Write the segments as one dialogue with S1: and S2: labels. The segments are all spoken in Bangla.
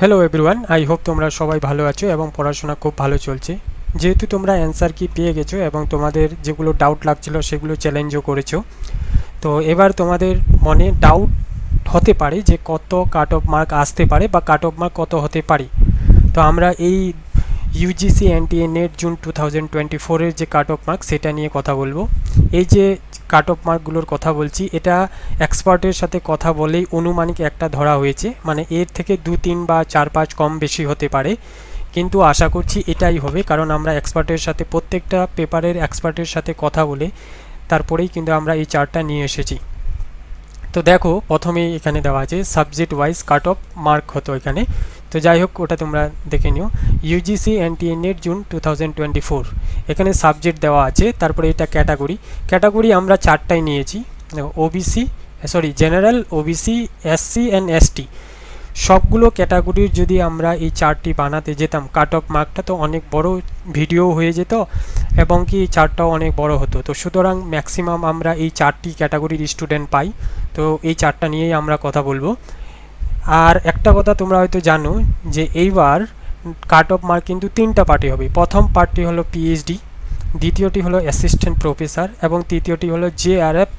S1: হ্যালো এভরিওয়ান, আই হোপ তোমরা সবাই ভালো আছো এবং পড়াশোনা খুব ভালো চলছে। যেহেতু তোমরা অ্যান্সার কি পেয়ে গেছো এবং তোমাদের যেগুলো ডাউট লাগছিল সেগুলো চ্যালেঞ্জও করেছো, তো এবার তোমাদের মনে ডাউট হতে পারে যে কত কাট অফ মার্ক আসতে পারে বা কাট অফ মার্ক কত হতে পারে। তো আমরা এই ইউজিসি এনটিএ নেট জুন 2024-এর যে কাট অফ মার্ক সেটা নিয়ে কথা বলবো। এই যে কাট অফ মার্কগুলোর কথা বলছি, এটা এক্সপার্টের সাথে কথা বলেই অনুমানিক একটা ধরা হয়েছে, মানে এর থেকে 2-3 বা 4-5 কম বেশি হতে পারে, কিন্তু আশা করছি এটাই হবে, কারণ আমরা এক্সপার্টের সাথে প্রত্যেকটা পেপারের এক্সপার্টের সাথে কথা বলে তারপরেই কিন্তু আমরা এই চার্টটা নিয়ে এসেছি। তো দেখো প্রথমেই এখানে দেওয়া আছে subject wise cut off mark হতো এখানে। তো যাই হোক ওটা তোমরা দেখে নিও। ইউজিসি এনটিএ নেট জুন 2024 এখানে সাবজেক্ট দেওয়া আছে, তারপরে এটা ক্যাটাগরি আমরা চারটাই নিয়েছি। OBC general, OBC, SC and ST, সবগুলো ক্যাটাগরির যদি আমরা এই চার্টটি বানাতে যেতাম কাট অফ মার্কটা তো অনেক বড় ভিডিও হয়ে যেত এবং কি চার্টটাও অনেক বড় হতো। তো সুতরাং ম্যাক্সিমাম আমরা এই চারটি ক্যাটাগরির স্টুডেন্ট পাই, তো এই চার্টটা নিয়েই আমরা কথা বলবো। আর একটা কথা তোমরা হয়তো জানো যে এইবার কাট অফ মার্ক কিন্তু তিনটা পার্টি হবে। প্রথম পার্টটি হলো পিএইচডি, দ্বিতীয়টি হলো অ্যাসিস্ট্যান্ট প্রফেসর এবং তৃতীয়টি হলো JRF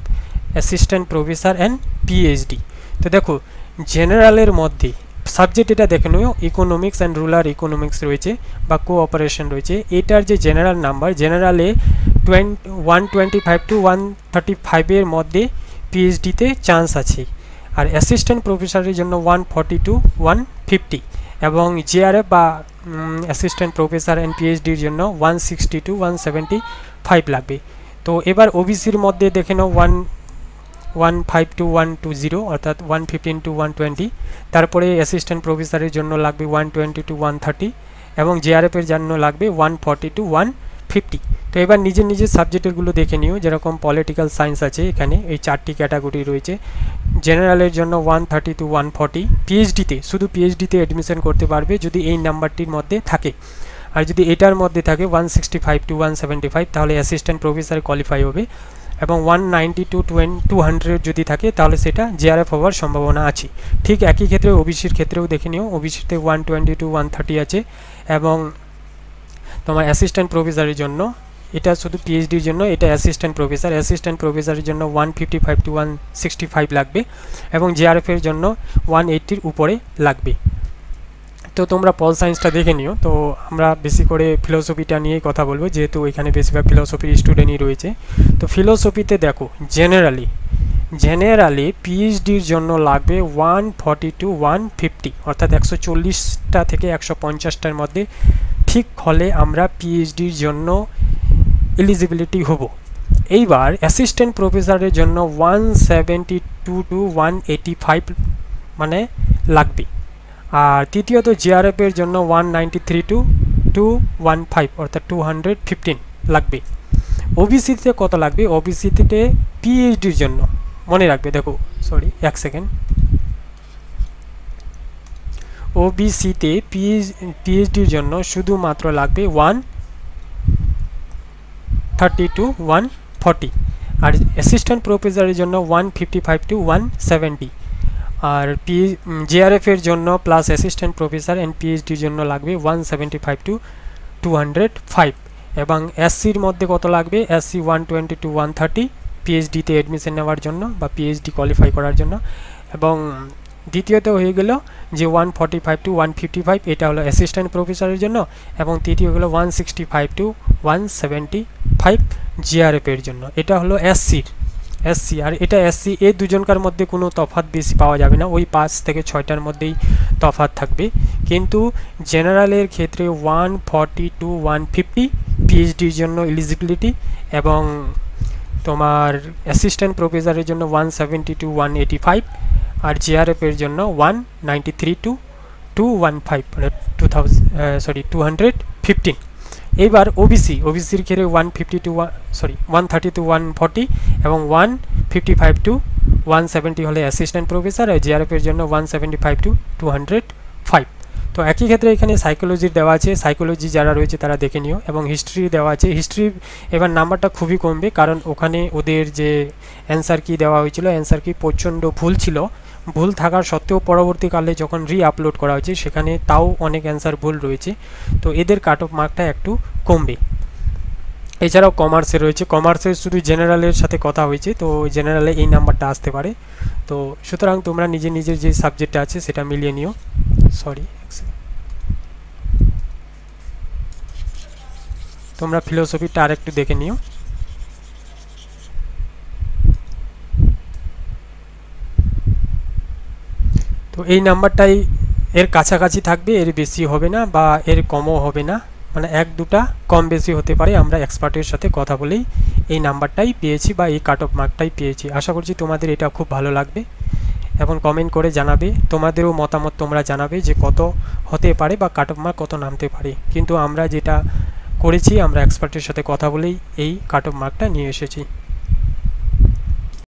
S1: assistant professor and PhD. তো দেখো জেনারেলের মধ্যে সাবজেক্ট এটা দেখে নিও, ইকোনমিক্স অ্যান্ড রুরাল ইকোনমিক্স রয়েছে বা কোঅপারেশন রয়েছে। এটার যে জেনারেল নাম্বার, জেনারেলে 125 to 135-এর মধ্যে পিএইচডিতে চান্স আছে, আর অ্যাসিস্ট্যান্ট প্রফেসরের জন্য 140 to 150 এবং জিআরএফ বা অ্যাসিস্ট্যান্ট প্রফেসর অ্যান্ড পিএইচডির জন্য 160 to 175 লাগবে। তো এবার ওবিসির মধ্যে দেখে নাও 115 to 120 অর্থাৎ 115 to 120, তারপরে অ্যাসিস্ট্যান্ট প্রফেসরের জন্য লাগবে 120 to 130 এবং জেআরএফের জন্য লাগবে 140 to 150। তো এবার নিজের নিজের সাবজেক্টেরগুলো দেখে নিও। যেরকম পলিটিক্যাল সায়েন্স আছে, এখানে এই চারটি ক্যাটাগরি রয়েছে। জেনারেলের জন্য 130 to 140, পিএইচডিতে শুধু পিএইচডিতে অ্যাডমিশন করতে পারবে যদি এই নাম্বারটির মধ্যে থাকে, আর যদি এটার মধ্যে থাকে 165 to 175 তাহলে অ্যাসিস্ট্যান্ট প্রফেসর কোয়ালিফাই হবে, এবং 190 to 200 যদি থাকে তাহলে সেটা জেআরএফ হওয়ার সম্ভাবনা আছে। ঠিক একই ক্ষেত্রে ওবিসির ক্ষেত্রেও দেখে নিও, ওবিসিতে 120 to 130 আছে এবং তোমার অ্যাসিস্ট্যান্ট প্রফেসরের জন্য এটা শুধু পিএইচডির জন্য, এটা অ্যাসিস্ট্যান্ট প্রফেসরের জন্য 155 to 165 লাগবে এবং জেআরএফের জন্য 180-র উপরে লাগবে। তো তোমরা পল সায়েন্সটা দেখে নিও। তো আমরা বেশি করে ফিলোসফিটা নিয়েই কথা বলবো, যেহেতু এখানে বেশিরভাগ ফিলোসফির স্টুডেন্টই রয়েছে। তো ফিলোসফিতে দেখো জেনারেলি পিএইচডির জন্য লাগবে 140 to 150 অর্থাৎ 140টা থেকে 150টার মধ্যে ঠিক হলে আমরা পিএইচডির জন্য এলিজিবিলিটি হব। এইবার অ্যাসিস্ট্যান্ট প্রফেসরের জন্য 172 to 185 মানে লাগবে, আর তৃতীয়ত জিআরএফের জন্য 193 to 215 অর্থাৎ 215 লাগবে। ওবিসিতে কত লাগবে? ওবিসিতে পিএইচডির জন্য মনে রাখবে, দেখো এক সেকেন্ড, ওবিসিতে পিএইচডির জন্য শুধুমাত্র লাগবে 130 to 140, আর অ্যাসিস্ট্যান্ট প্রফেসরের জন্য 155 to 170, আর জেআরএফের জন্য প্লাস অ্যাসিস্ট্যান্ট প্রফেসর অ্যান্ড পিএইচডির জন্য লাগবে 175 to 205, এবং এসসির মধ্যে কত লাগবে? এসসি 120 to 130 পিএইচডিতে অ্যাডমিশন নেওয়ার জন্য বা পিএইচডি কোয়ালিফাই করার জন্য, এবং দ্বিতীয়ত হয়ে গেল যে 145 to 155 এটা হলো অ্যাসিস্ট্যান্ট প্রফেসরের জন্য, এবং তৃতীয় হলো 165 to 175 জিআরএফের জন্য। এটা হলো এসসি, আর এটা এসসি, এই দুজনকার মধ্যে কোনো তফাৎ বেশি পাওয়া যাবে না, ওই 5 থেকে 6টার মধ্যেই তফাৎ থাকবে। কিন্তু জেনারেলের ক্ষেত্রে 140 to 150 পিএইচডির জন্য এলিজিবিলিটি, এবং তোমার অ্যাসিস্ট্যান্ট প্রফেসরের জন্য 170 to 185, আর জিআরএফের জন্য 193 to 215 মানে 215। এইবার ওবিসির ক্ষেত্রে 130 to 140 এবং 155 to 170 হলে অ্যাসিস্ট্যান্ট প্রফেসর, আর জিআরএফের জন্য 175 to 205। তো একই ক্ষেত্রে এখানে সাইকোলজির দেওয়া আছে, সাইকোলজি যারা রয়েছে তারা দেখে নিও, এবং হিস্ট্রি দেওয়া আছে। হিস্ট্রি এবার নাম্বারটা খুবই কমবে, কারণ ওখানে ওদের যে অ্যান্সার কি দেওয়া হয়েছিল, অ্যান্সার কি প্রচণ্ড ভুল ছিল, ভুল থাকার সত্ত্বেও পরবর্তীকালে যখন আপলোড করা হয়েছে সেখানে তাও অনেক অ্যান্সার ভুল রয়েছে, তো এদের কাট অফ মার্কটা একটু কমবে। এছাড়াও কমার্সে রয়েছে, কমার্সের শুধু জেনারেলের সাথে কথা হয়েছে, তো জেনারেলে এই নাম্বারটা আসতে পারে। তো সুতরাং তোমরা নিজের নিজের যে সাবজেক্টটা আছে সেটা মিলিয়ে নিও। সরি, তোমরা ফিলোসফিটা আরেকটু দেখে নিও। তো এই নাম্বারটাই এর কাছাকাছি থাকবে, এর বেশি হবে না বা এর কমও হবে না, মানে এক দুটা কম বেশি হতে পারে। আমরা এক্সপার্টের সাথে কথা বলেই এই নাম্বারটাই পেয়েছি বা এই কাট অফ মার্কটাই পেয়েছি। আশা করছি তোমাদের এটা খুব ভালো লাগবে এবং কমেন্ট করে জানাবে, তোমাদেরও মতামত তোমরা জানাবে যে কত হতে পারে বা কাট অফ মার্ক কত নামতে পারে। কিন্তু আমরা যেটা করেছি, আমরা এক্সপার্টের সাথে কথা বলেই এই কাট অফ মার্কটা নিয়ে এসেছি।